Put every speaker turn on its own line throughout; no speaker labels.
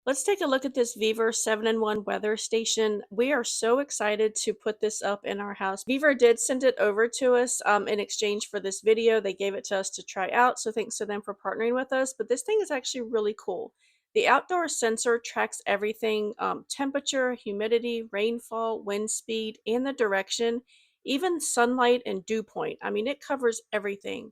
Let's take a look at this VEVOR 7-in-1 weather station. We are so excited to put this up in our house. VEVOR did send it over to us in exchange for this video. They gave it to us to try out, so thanks to them for partnering with us. But this thing is actually really cool. The outdoor sensor tracks everything, temperature, humidity, rainfall, wind speed, and the direction, even sunlight and dew point. I mean, it covers everything.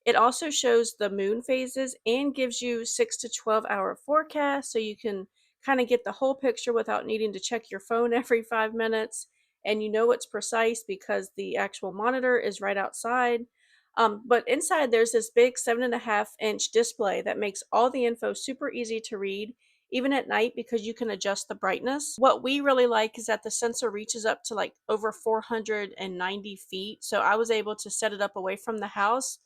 It also shows the moon phases and gives you 6 to 12-hour forecast so you can kind of get the whole picture without needing to check your phone every 5 minutes. And you know it's precise because the actual monitor is right outside. But inside there's this big 7.5-inch display that makes all the info super easy to read, even at night, because you can adjust the brightness. What we really like is that the sensor reaches up to like over 490 feet. So I was able to set it up away from the house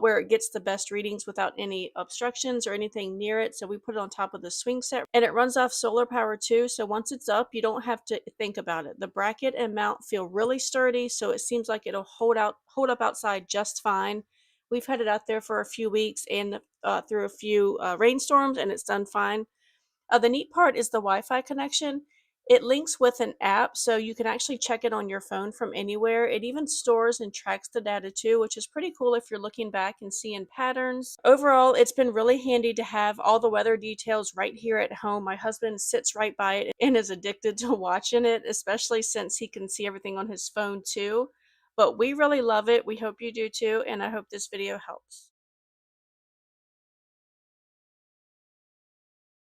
where it gets the best readings without any obstructions or anything near it. So we put it on top of the swing set and it runs off solar power too. So once it's up, you don't have to think about it. The bracket and mount feel really sturdy, so it seems like it'll hold up outside just fine. We've had it out there for a few weeks and through a few rainstorms, and it's done fine. The neat part is the Wi-Fi connection. It links with an app, so you can actually check it on your phone from anywhere. It even stores and tracks the data too, which is pretty cool if you're looking back and seeing patterns. Overall, it's been really handy to have all the weather details right here at home. My husband sits right by it and is addicted to watching it, especially since he can see everything on his phone too. But we really love it. We hope you do too, and I hope this video helps.